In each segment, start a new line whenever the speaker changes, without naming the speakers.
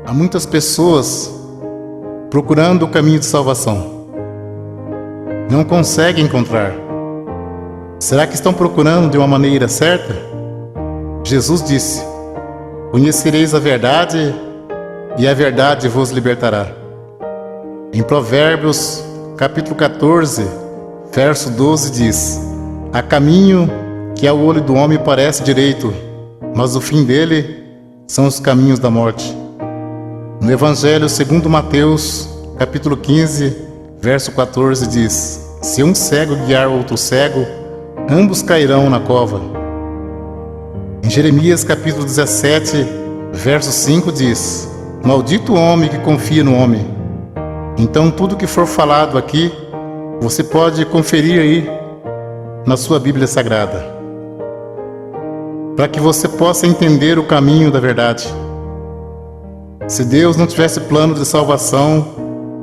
Há muitas pessoas procurando o caminho de salvação. Não conseguem encontrar. Será que estão procurando de uma maneira certa? Jesus disse: conhecereis a verdade e a verdade vos libertará. Em Provérbios, capítulo 14, verso 12 diz: há caminho que ao olho do homem parece direito, mas o fim dele são os caminhos da morte. No Evangelho segundo Mateus, capítulo 15, verso 14 diz: se um cego guiar outro cego, ambos cairão na cova. Em Jeremias capítulo 17, verso 5 diz: maldito o homem que confia no homem. Então tudo que for falado aqui, você pode conferir aí na sua Bíblia Sagrada, para que você possa entender o caminho da verdade. Se Deus não tivesse plano de salvação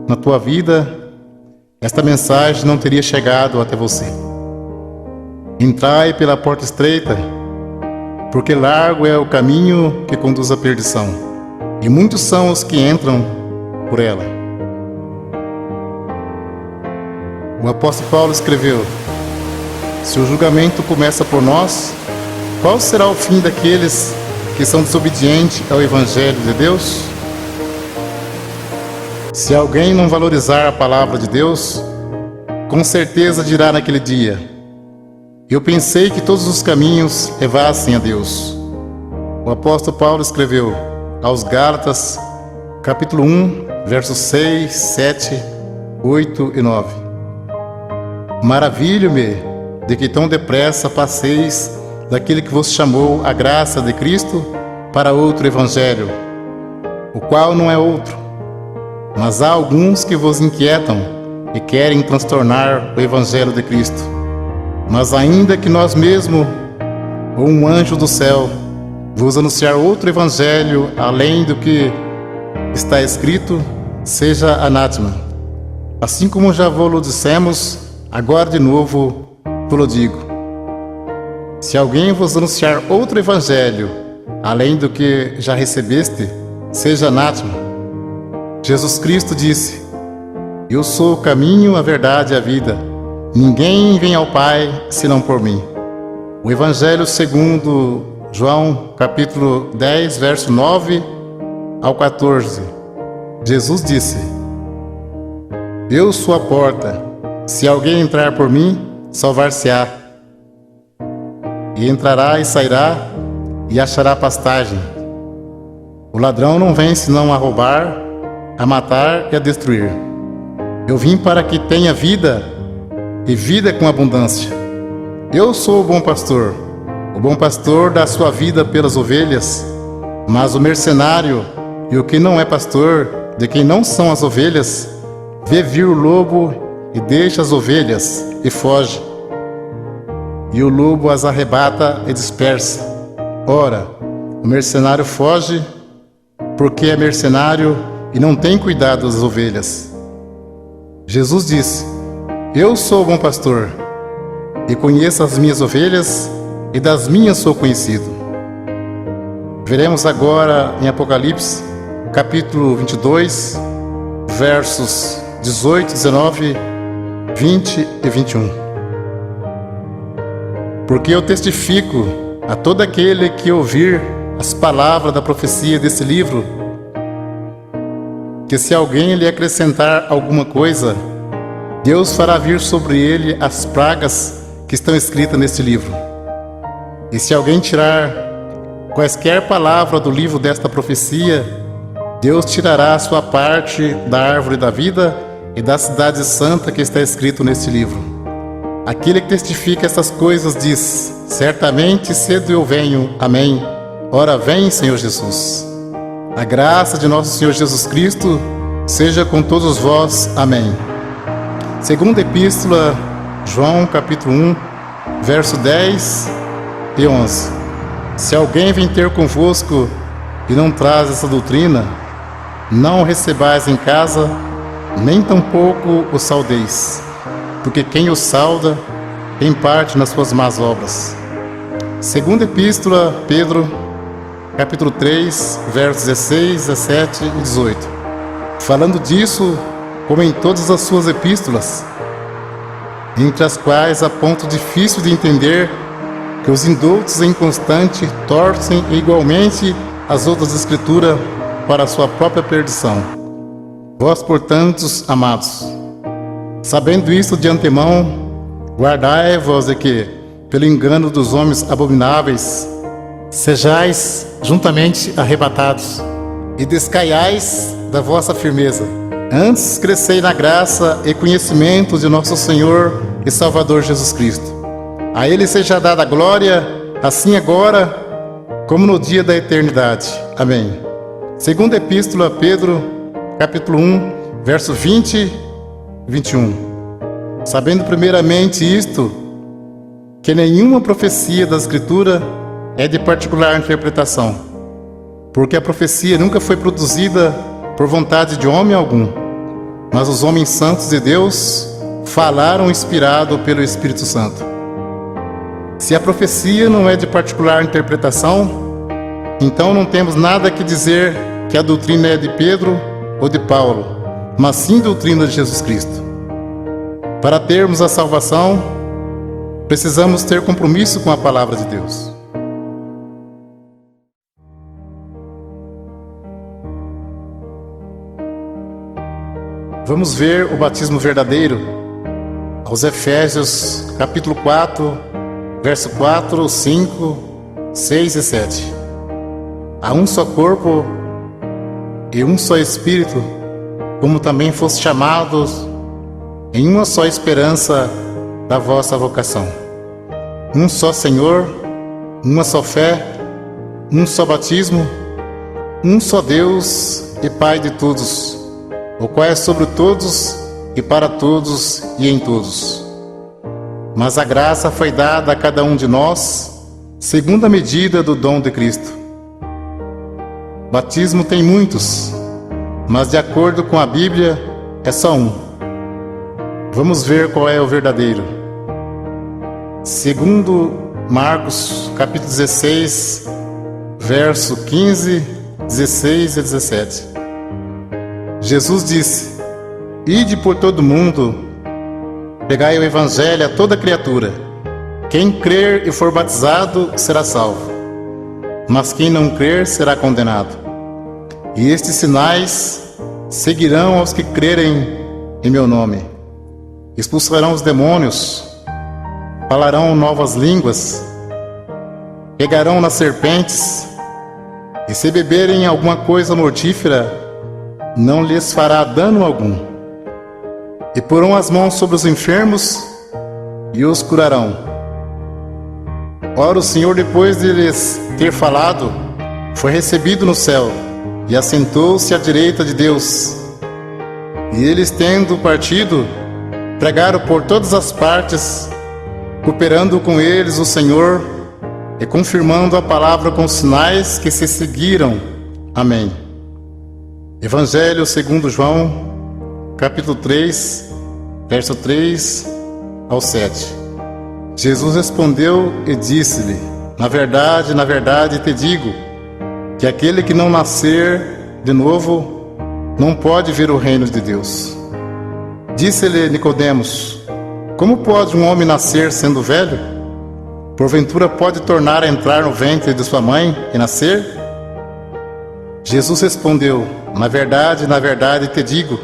na tua vida, esta mensagem não teria chegado até você. Entrai pela porta estreita, porque largo é o caminho que conduz à perdição, e muitos são os que entram por ela. O apóstolo Paulo escreveu: se o julgamento começa por nós, qual será o fim daqueles que são desobedientes ao Evangelho de Deus? Se alguém não valorizar a palavra de Deus, com certeza dirá naquele dia: eu pensei que todos os caminhos levassem a Deus. O apóstolo Paulo escreveu aos Gálatas, capítulo 1, versos 6, 7, 8 e 9: maravilho-me de que tão depressa passeis daquele que vos chamou a graça de Cristo para outro evangelho, o qual não é outro. Mas há alguns que vos inquietam e querem transtornar o evangelho de Cristo. Mas ainda que nós mesmos, ou um anjo do céu, vos anunciar outro evangelho além do que está escrito, seja anátema. Assim como já vos dissemos, agora de novo vos digo: se alguém vos anunciar outro evangelho além do que já recebeste, seja anátema. Jesus Cristo disse: eu sou o caminho, a verdade e a vida. Ninguém vem ao Pai senão por mim. O Evangelho segundo João, capítulo 10, verso 9 ao 14. Jesus disse: eu sou a porta. Se alguém entrar por mim, salvar-se-á. E entrará e sairá e achará pastagem. O ladrão não vem senão a roubar, a matar e a destruir. Eu vim para que tenha vida, e vida com abundância. Eu sou o bom pastor. O bom pastor dá sua vida pelas ovelhas. Mas o mercenário e o que não é pastor, de quem não são as ovelhas, vê vir o lobo e deixa as ovelhas e foge. E o lobo as arrebata e dispersa. Ora, o mercenário foge porque é mercenário e não tem cuidado das ovelhas. Jesus disse: eu sou o bom pastor, e conheço as minhas ovelhas, e das minhas sou conhecido. Veremos agora em Apocalipse, capítulo 22, versos 18, 19, 20 e 21. Porque eu testifico a todo aquele que ouvir as palavras da profecia desse livro, que se alguém lhe acrescentar alguma coisa, Deus fará vir sobre ele as pragas que estão escritas neste livro. E se alguém tirar quaisquer palavras do livro desta profecia, Deus tirará a sua parte da árvore da vida e da cidade santa que está escrito neste livro. Aquele que testifica estas coisas diz: certamente cedo eu venho. Amém. Ora vem, Senhor Jesus. A graça de nosso Senhor Jesus Cristo seja com todos vós. Amém. Segunda Epístola, João, capítulo 1, verso 10 e 11. Se alguém vem ter convosco e não traz essa doutrina, não o recebais em casa, nem tampouco o saudeis, porque quem o sauda tem parte nas suas más obras. Segunda Epístola, Pedro, capítulo 3, versos 16, 17 e 18. Falando disso, como em todas as suas epístolas, entre as quais há ponto difícil de entender, que os indoutos em constante torcem igualmente as outras escrituras para a sua própria perdição. Vós, portanto, amados, sabendo isto de antemão, guardai-vos de que, pelo engano dos homens abomináveis, sejais juntamente arrebatados, e descaiais da vossa firmeza. Antes crescei na graça e conhecimento de nosso Senhor e Salvador Jesus Cristo. A Ele seja dada a glória, assim agora, como no dia da eternidade. Amém. Segunda Epístola a Pedro, capítulo 1, verso 20 e 21. Sabendo primeiramente isto, que nenhuma profecia da Escritura é de particular interpretação, porque a profecia nunca foi produzida por vontade de homem algum, mas os homens santos de Deus falaram inspirado pelo Espírito Santo. Se a profecia não é de particular interpretação, então não temos nada que dizer que a doutrina é de Pedro ou de Paulo, mas sim doutrina de Jesus Cristo. Para termos a salvação, precisamos ter compromisso com a palavra de Deus. Vamos ver o batismo verdadeiro aos Efésios, capítulo 4, verso 4, 5, 6 e 7. Há um só corpo e um só Espírito, como também foste chamados em uma só esperança da vossa vocação. Um só Senhor, uma só fé, um só batismo, um só Deus e Pai de todos, o qual é sobre todos e para todos e em todos. Mas a graça foi dada a cada um de nós, segundo a medida do dom de Cristo. Batismo tem muitos, mas de acordo com a Bíblia, é só um. Vamos ver qual é o verdadeiro. Segundo Marcos, capítulo 16, verso 15, 16 e 17. Jesus disse: Ide por todo o mundo, pregai o Evangelho a toda criatura. Quem crer e for batizado será salvo, mas quem não crer será condenado. E estes sinais seguirão aos que crerem em meu nome. Expulsarão os demônios, falarão novas línguas, pegarão nas serpentes, e se beberem alguma coisa mortífera, não lhes fará dano algum. E porão as mãos sobre os enfermos e os curarão. Ora, o Senhor, depois de lhes ter falado, foi recebido no céu e assentou-se à direita de Deus. E eles, tendo partido, pregaram por todas as partes, cooperando com eles o Senhor e confirmando a palavra com sinais que se seguiram. Amém. Evangelho segundo João, capítulo 3, verso 3 ao 7. Jesus respondeu e disse-lhe: na verdade te digo, que aquele que não nascer de novo, não pode ver o reino de Deus. Disse-lhe Nicodemos: como pode um homem nascer sendo velho? Porventura pode tornar a entrar no ventre de sua mãe e nascer? Jesus respondeu: na verdade te digo,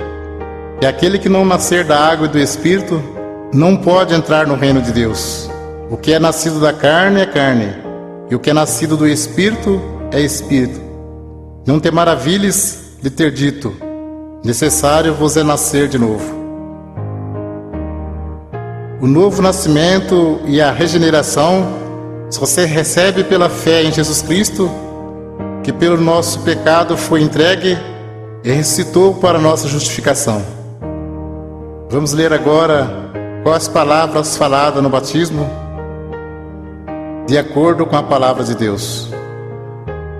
que aquele que não nascer da água e do Espírito não pode entrar no reino de Deus. O que é nascido da carne é carne, e o que é nascido do Espírito é Espírito. Não te maravilhes de ter dito: necessário vos é nascer de novo. O novo nascimento e a regeneração só se recebe pela fé em Jesus Cristo, que pelo nosso pecado foi entregue e ressuscitou para nossa justificação. Vamos ler agora quais palavras faladas no batismo, de acordo com a palavra de Deus.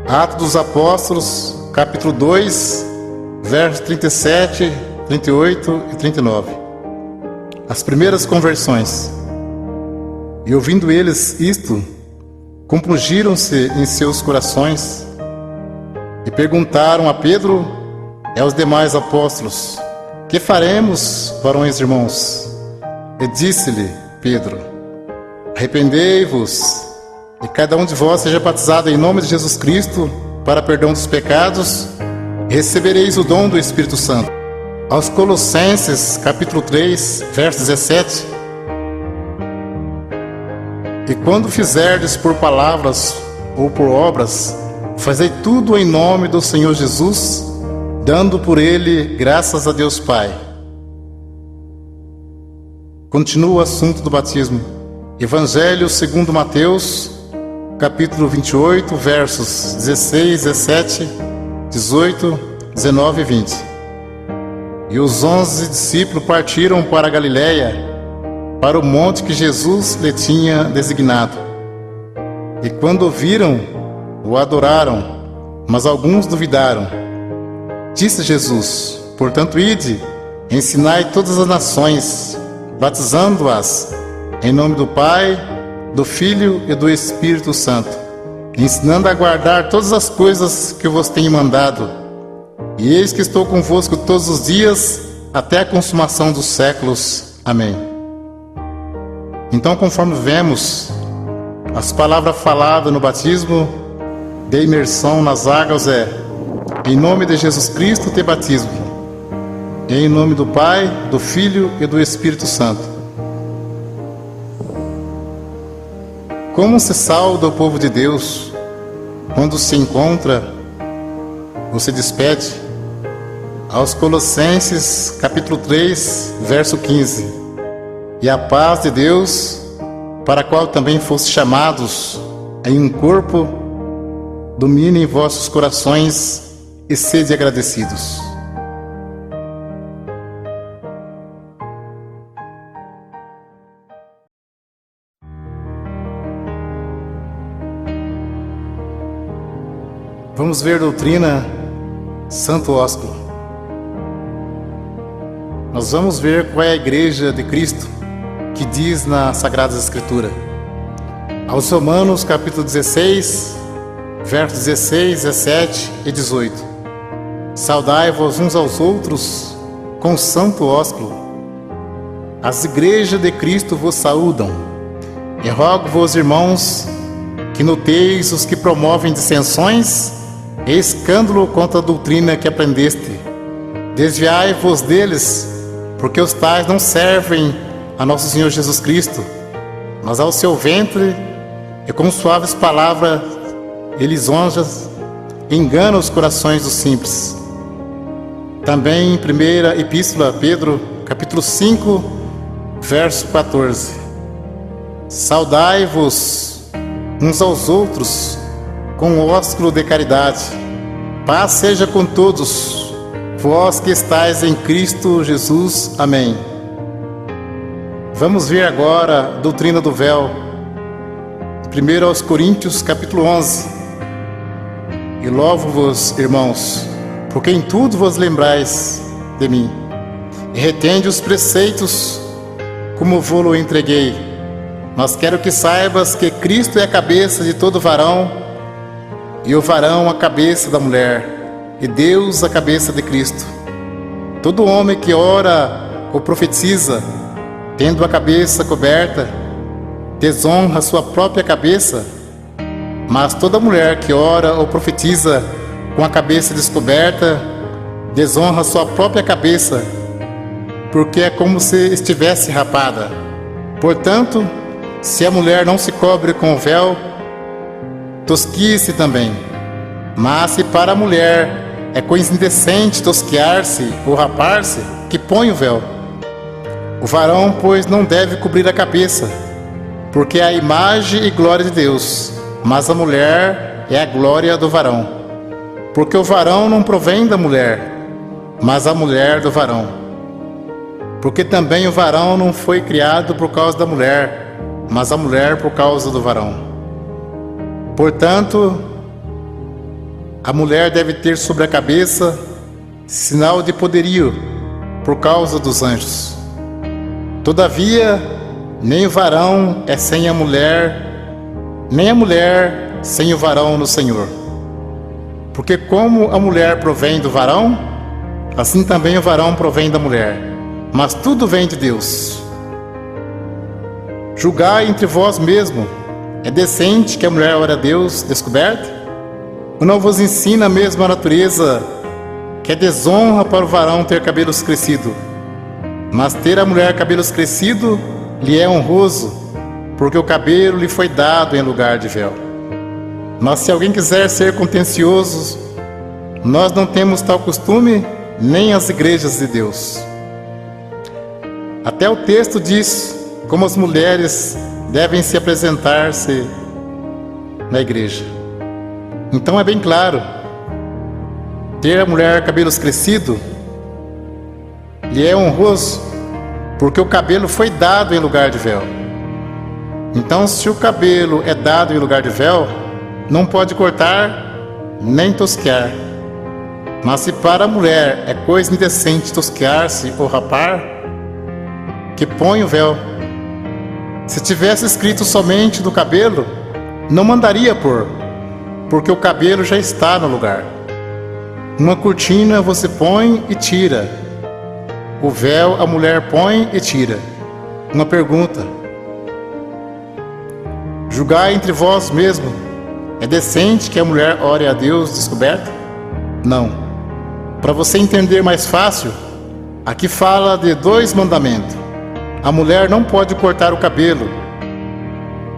Atos dos Apóstolos, capítulo 2, versos 37, 38 e 39. As primeiras conversões. E ouvindo eles isto, compungiram-se em seus corações E perguntaram a Pedro e aos demais apóstolos: que faremos, varões irmãos? E disse-lhe Pedro: arrependei-vos, e cada um de vós seja batizado em nome de Jesus Cristo para perdão dos pecados, e recebereis o dom do Espírito Santo. Aos Colossenses, capítulo 3, verso 17: e quando fizerdes por palavras ou por obras, fazei tudo em nome do Senhor Jesus, dando por ele graças a Deus Pai. Continua o assunto do batismo. Evangelho segundo Mateus, capítulo 28, versos 16, 17, 18, 19 e 20. E os 11 discípulos partiram para a Galiléia, para o monte que Jesus lhe tinha designado. E quando o viram, o adoraram, mas alguns duvidaram. Disse Jesus: portanto, ide, ensinai todas as nações, batizando-as em nome do Pai, do Filho e do Espírito Santo, ensinando a guardar todas as coisas que eu vos tenho mandado. E eis que estou convosco todos os dias, até a consumação dos séculos. Amém. Então, conforme vemos, as palavras faladas no batismo de imersão nas águas é: em nome de Jesus Cristo te batismo, e em nome do Pai, do Filho e do Espírito Santo. Como se sauda o povo de Deus quando se encontra ou se despede? Aos Colossenses, capítulo 3, verso 15: e a paz de Deus, para a qual também foste chamados em um corpo, domine em vossos corações e sede agradecidos. Vamos ver doutrina Santo Ósculo. Nós vamos ver qual é a igreja de Cristo que diz na Sagrada Escritura. Aos Romanos, capítulo 16, versos 16, 17 e 18: saudai-vos uns aos outros com santo ósculo. As igrejas de Cristo vos saúdam. E rogo-vos, irmãos, que noteis os que promovem dissensões e escândalo contra a doutrina que aprendeste. Desviai-vos deles, porque os tais não servem a nosso Senhor Jesus Cristo, mas ao seu ventre, e com suaves palavras e lisonjas enganam os corações dos simples. Também em primeira epístola a Pedro, capítulo 5, verso 14: saudai-vos uns aos outros com o ósculo de caridade. Paz seja com todos, vós que estáis em Cristo Jesus. Amém. Vamos ver agora a doutrina do véu. Primeiro aos Coríntios, capítulo 11: e louvo-vos, irmãos, porque em tudo vos lembrais de mim, e retende os preceitos como vou-lo entreguei. Mas quero que saibas que Cristo é a cabeça de todo varão, e o varão a cabeça da mulher, e Deus a cabeça de Cristo. Todo homem que ora ou profetiza, tendo a cabeça coberta, desonra sua própria cabeça, mas toda mulher que ora ou profetiza com a cabeça descoberta, desonra sua própria cabeça, porque é como se estivesse rapada. Portanto, se a mulher não se cobre com o véu, tosquie-se também. Mas se para a mulher é coisa indecente tosquear-se ou rapar-se, que põe o véu. O varão, pois, não deve cobrir a cabeça, porque é a imagem e glória de Deus, mas a mulher é a glória do varão. Porque o varão não provém da mulher, mas a mulher do varão. Porque também o varão não foi criado por causa da mulher, mas a mulher por causa do varão. Portanto, a mulher deve ter sobre a cabeça sinal de poderio por causa dos anjos. Todavia, nem o varão é sem a mulher, nem a mulher sem o varão no Senhor. Porque como a mulher provém do varão, assim também o varão provém da mulher. Mas tudo vem de Deus. Julgai entre vós mesmo. É decente que a mulher ore a Deus descoberta? Ou não vos ensina mesmo a natureza que é desonra para o varão ter cabelos crescidos? Mas ter a mulher cabelos crescidos lhe é honroso, porque o cabelo lhe foi dado em lugar de véu. Mas se alguém quiser ser contencioso, nós não temos tal costume, nem as igrejas de Deus. Até o texto diz como as mulheres devem se apresentar-se na igreja. Então é bem claro, ter a mulher cabelos crescidos lhe é honroso, porque o cabelo foi dado em lugar de véu. Então, se o cabelo é dado em lugar de véu, não pode cortar nem tosquear. Mas se para a mulher é coisa indecente tosquear-se ou rapar, que põe o véu. Se tivesse escrito somente do cabelo, não mandaria pôr, porque o cabelo já está no lugar. Uma cortina você põe e tira. O véu a mulher põe e tira. Uma pergunta: julgai entre vós mesmo. É decente que a mulher ore a Deus descoberta? Não. Para você entender mais fácil, aqui fala de 2 mandamentos. A mulher não pode cortar o cabelo,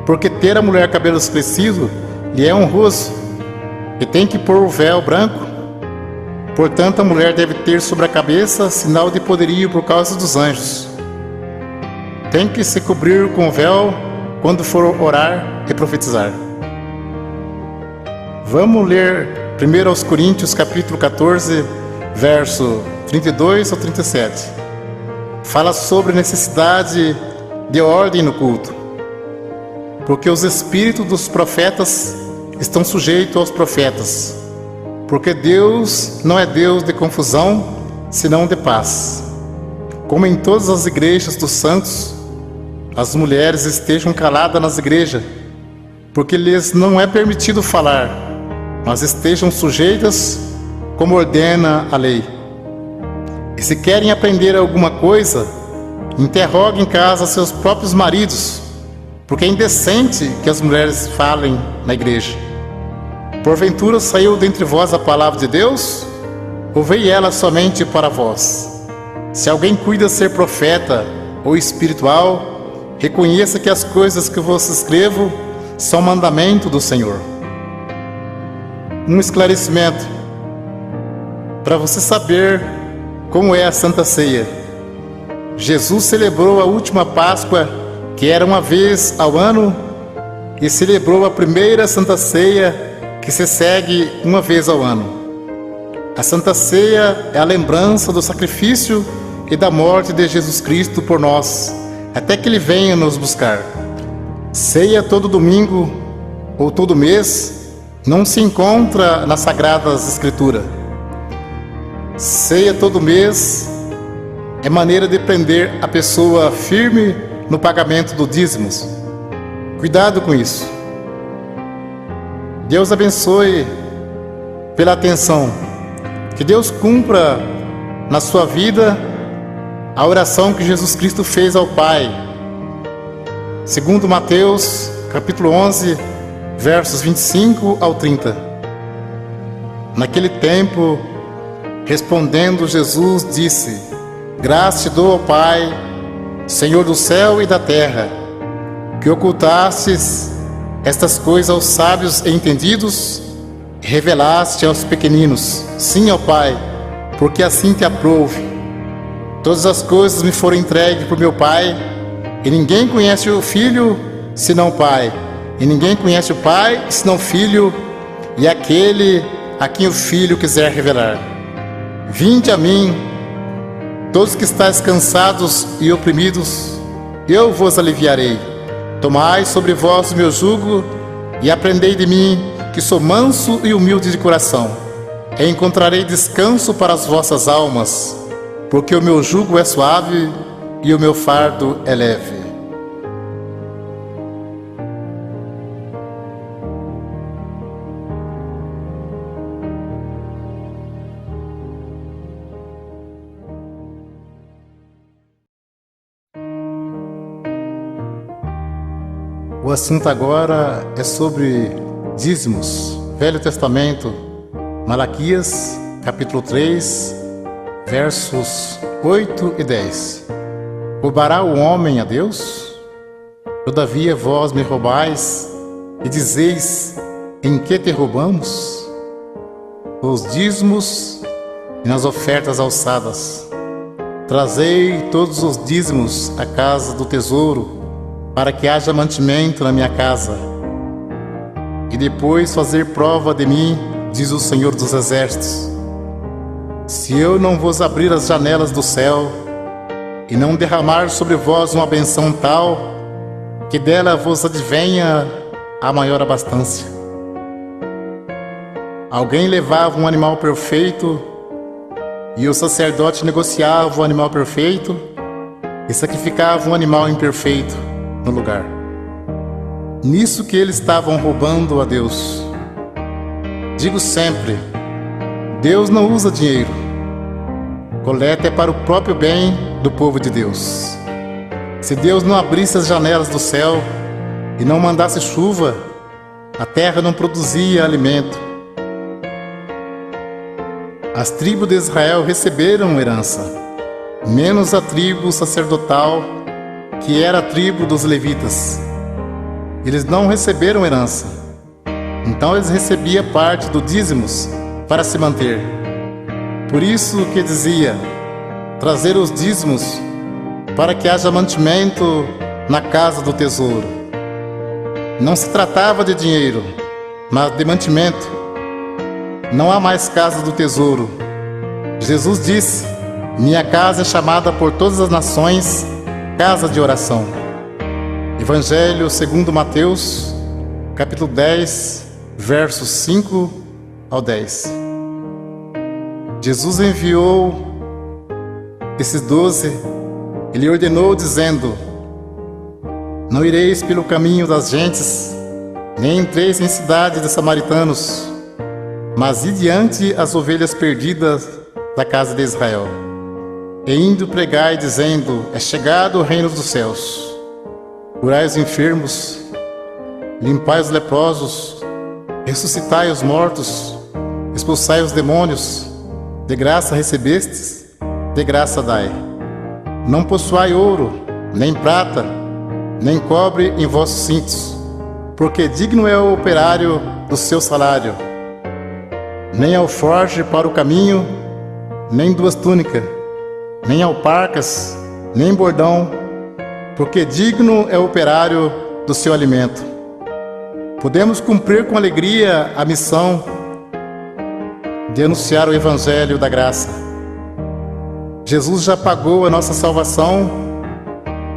porque ter a mulher cabelos crescidos lhe é honroso, e tem que pôr o véu branco. Portanto, a mulher deve ter sobre a cabeça sinal de poderio por causa dos anjos. Tem que se cobrir com o véu quando for orar e profetizar. Vamos ler 1 Coríntios capítulo 14, verso 32 ao 37. Fala sobre a necessidade de ordem no culto, porque os espíritos dos profetas estão sujeitos aos profetas, porque Deus não é Deus de confusão, senão de paz. Como em todas as igrejas dos santos, as mulheres estejam caladas nas igrejas, porque lhes não é permitido falar, mas estejam sujeitas, como ordena a lei. E se querem aprender alguma coisa, interroguem em casa seus próprios maridos, porque é indecente que as mulheres falem na igreja. Porventura saiu dentre vós a palavra de Deus? Ou veio ela somente para vós? Se alguém cuida ser profeta ou espiritual, reconheça que as coisas que vos escrevo são mandamento do Senhor. Um esclarecimento para você saber como é a Santa Ceia. Jesus celebrou a última Páscoa, que era uma vez ao ano, e celebrou a primeira Santa Ceia, que se segue uma vez ao ano. A Santa Ceia é a lembrança do sacrifício e da morte de Jesus Cristo por nós, até que Ele venha nos buscar. Ceia todo domingo ou todo mês não se encontra nas Sagradas Escrituras. Ceia todo mês é maneira de prender a pessoa firme no pagamento do dízimos. Cuidado com isso. Deus abençoe pela atenção. Que Deus cumpra na sua vida a oração que Jesus Cristo fez ao Pai. Segundo Mateus, capítulo 11, versos 25 ao 30. Naquele tempo, respondendo Jesus, disse: Graça te dou, ó Pai, Senhor do céu e da terra, que ocultastes estas coisas aos sábios e entendidos, e revelaste aos pequeninos. Sim, ó Pai, porque assim te aprouve. Todas as coisas me foram entregues por meu Pai, e ninguém conhece o Filho senão o Pai, e ninguém conhece o Pai senão o Filho, e aquele a quem o Filho quiser revelar. Vinde a mim, todos que estáis cansados e oprimidos, eu vos aliviarei. Tomai sobre vós o meu jugo e aprendei de mim, que sou manso e humilde de coração, e encontrarei descanso para as vossas almas, porque o meu jugo é suave e o meu fardo é leve. O assunto agora é sobre dízimos. Velho Testamento, Malaquias, capítulo 3, versos 8 e 10. Roubará o homem a Deus? Todavia vós me roubais e dizeis: em que te roubamos? Os dízimos e nas ofertas alçadas. Trazei todos os dízimos à casa do tesouro, para que haja mantimento na minha casa. E depois fazer prova de mim, diz o Senhor dos Exércitos, se eu não vos abrir as janelas do céu e não derramar sobre vós uma benção tal, que dela vos advenha a maior abastança. Alguém levava um animal perfeito e o sacerdote negociava o animal perfeito e sacrificava um animal imperfeito no lugar. Nisso que eles estavam roubando a Deus. Digo sempre, Deus não usa dinheiro. Coleta é para o próprio bem do povo de Deus. Se Deus não abrisse as janelas do céu e não mandasse chuva, a terra não produzia alimento. As tribos de Israel receberam herança, menos a tribo sacerdotal, que era a tribo dos levitas. Eles não receberam herança. Então eles recebiam parte do dízimos para se manter. Por isso que dizia, trazer os dízimos para que haja mantimento na casa do tesouro. Não se tratava de dinheiro, mas de mantimento. Não há mais casa do tesouro. Jesus disse, minha casa é chamada por todas as nações casa de oração. Evangelho segundo Mateus, capítulo 10, versos 5 ao 10. Jesus enviou esses 12, ele ordenou dizendo, não ireis pelo caminho das gentes, nem entreis em cidade de samaritanos, mas ide diante as ovelhas perdidas da casa de Israel. E indo pregai, dizendo, é chegado o reino dos céus. Curai os enfermos, limpai os leprosos, ressuscitai os mortos, expulsai os demônios, de graça recebestes, de graça dai. Não possuai ouro, nem prata, nem cobre em vossos cintos, porque digno é o operário do seu salário. Nem alforje para o caminho, nem duas túnicas, nem alparcas, nem bordão, porque digno é o operário do seu alimento. Podemos cumprir com alegria a missão de anunciar o Evangelho da graça. Jesus já pagou a nossa salvação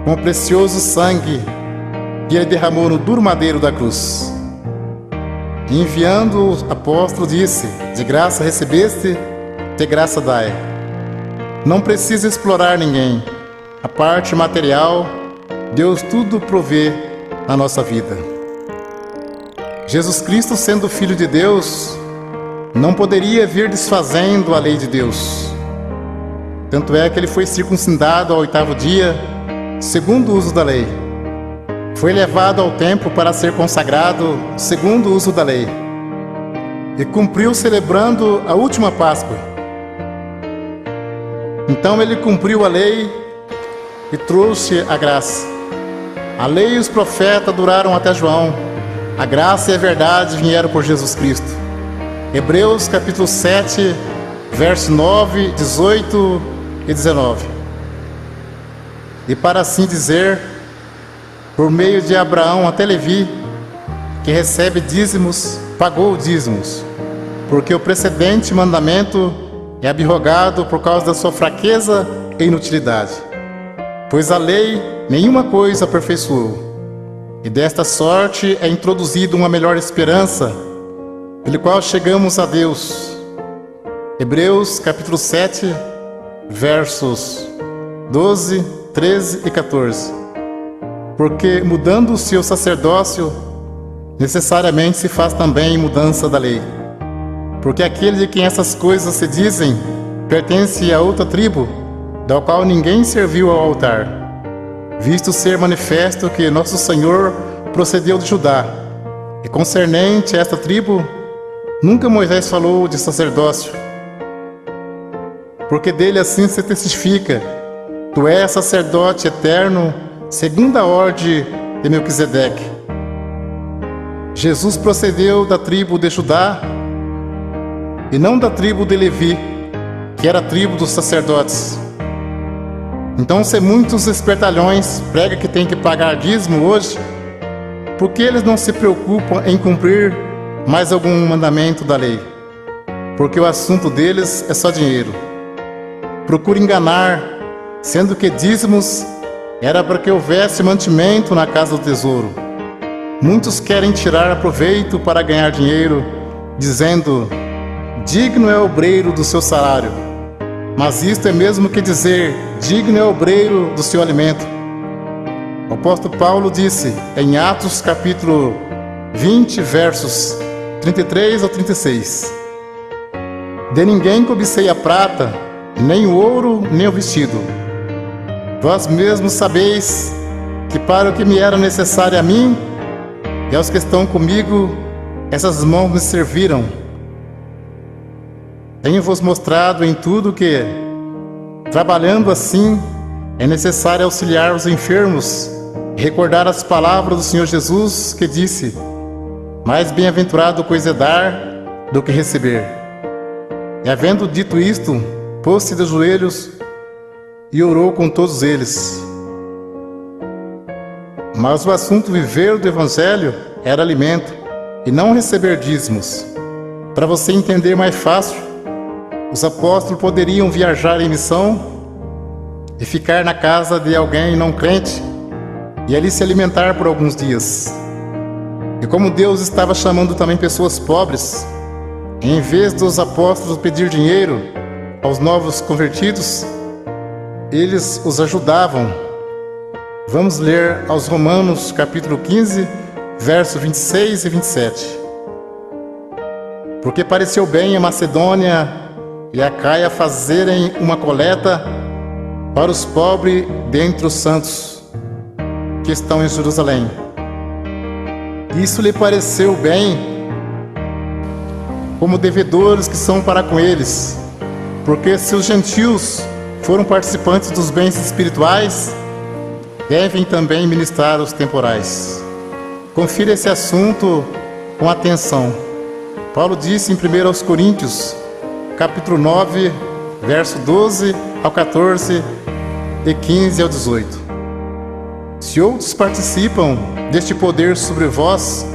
com o precioso sangue que Ele derramou no duro madeiro da cruz. Enviando o apóstolo disse, de graça recebeste, de graça dai. Não precisa explorar ninguém. A parte material, Deus tudo provê na nossa vida. Jesus Cristo, sendo Filho de Deus, não poderia vir desfazendo a lei de Deus. Tanto é que Ele foi circuncidado ao 8º dia, segundo o uso da lei. Foi levado ao templo para ser consagrado, segundo o uso da lei. E cumpriu celebrando a última Páscoa. Então Ele cumpriu a lei e trouxe a graça. A lei e os profetas duraram até João. A graça e a verdade vieram por Jesus Cristo. Hebreus capítulo 7, versos 9, 18 e 19. E para assim dizer, por meio de Abraão até Levi, que recebe dízimos, pagou dízimos, porque o precedente mandamento é abrogado por causa da sua fraqueza e inutilidade. Pois a lei nenhuma coisa aperfeiçoou, e desta sorte é introduzida uma melhor esperança, pelo qual chegamos a Deus. Hebreus capítulo 7, versos 12, 13 e 14. Porque mudando o seu sacerdócio, necessariamente se faz também mudança da lei. Porque aquele de quem essas coisas se dizem, pertence a outra tribo, da qual ninguém serviu ao altar, visto ser manifesto que nosso Senhor procedeu de Judá, e concernente a esta tribo, nunca Moisés falou de sacerdócio, porque dele assim se testifica: tu és sacerdote eterno, segundo a ordem de Melquisedeque. Jesus procedeu da tribo de Judá, e não da tribo de Levi, que era a tribo dos sacerdotes. Então, se muitos espertalhões pregam que tem que pagar dízimo hoje, por que eles não se preocupam em cumprir mais algum mandamento da lei? Porque o assunto deles é só dinheiro. Procura enganar, sendo que dízimos era para que houvesse mantimento na casa do tesouro. Muitos querem tirar proveito para ganhar dinheiro, dizendo: digno é o obreiro do seu salário. Mas isto é mesmo que dizer: digno é o obreiro do seu alimento. O apóstolo Paulo disse em Atos capítulo 20, versos 33 ao 36: de ninguém cobicei a prata, nem o ouro, nem o vestido. Vós mesmos sabeis que para o que me era necessário a mim e aos que estão comigo, essas mãos me serviram. Tenho-vos mostrado em tudo que, trabalhando assim, é necessário auxiliar os enfermos e recordar as palavras do Senhor Jesus, que disse: mais bem-aventurado coisa é dar do que receber. E havendo dito isto, pôs-se de joelhos e orou com todos eles. Mas o assunto viver do Evangelho era alimento, e não receber dízimos. Para você entender mais fácil, os apóstolos poderiam viajar em missão e ficar na casa de alguém não crente e ali se alimentar por alguns dias. E como Deus estava chamando também pessoas pobres, em vez dos apóstolos pedir dinheiro aos novos convertidos, eles os ajudavam. Vamos ler aos Romanos capítulo 15, versos 26 e 27. Porque pareceu bem a Macedônia e a Acaia fazerem uma coleta para os pobres dentre os santos que estão em Jerusalém. Isso lhe pareceu bem, como devedores que são para com eles, porque se os gentios foram participantes dos bens espirituais, devem também ministrar os temporais. Confira esse assunto com atenção. Paulo disse em 1 Coríntios, capítulo 9, verso 12 ao 14 e 15 ao 18. Se outros participam deste poder sobre vós,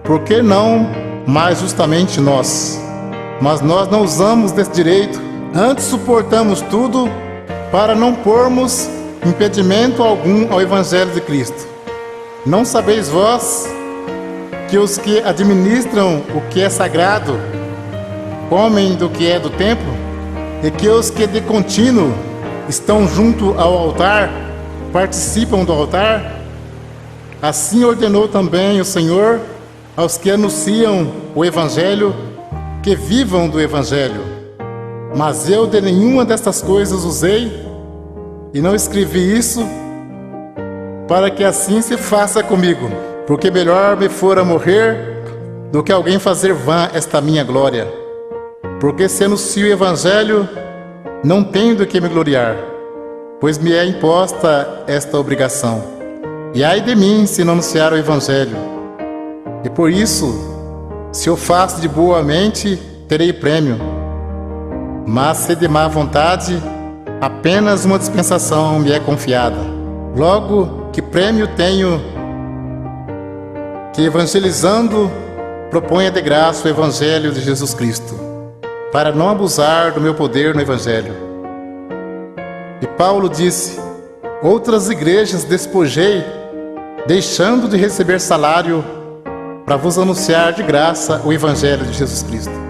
por que não mais justamente nós? Mas nós não usamos desse direito, antes suportamos tudo para não pormos impedimento algum ao Evangelho de Cristo. Não sabeis vós que os que administram o que é sagrado comem do que é do templo, e que os que de contínuo estão junto ao altar participam do altar? Assim ordenou também o Senhor aos que anunciam o Evangelho que vivam do Evangelho. Mas eu de nenhuma destas coisas usei, e não escrevi isso para que assim se faça comigo, porque melhor me fora morrer do que alguém fazer vã esta minha glória. Porque se anuncio o Evangelho, não tenho do que me gloriar, pois me é imposta esta obrigação. E ai de mim se não anunciar o Evangelho. E por isso, se eu faço de boa mente, terei prêmio. Mas se de má vontade, apenas uma dispensação me é confiada. Logo, que prêmio tenho que, evangelizando, proponha de graça o Evangelho de Jesus Cristo, para não abusar do meu poder no Evangelho. E Paulo disse: outras igrejas despojei, deixando de receber salário, para vos anunciar de graça o Evangelho de Jesus Cristo.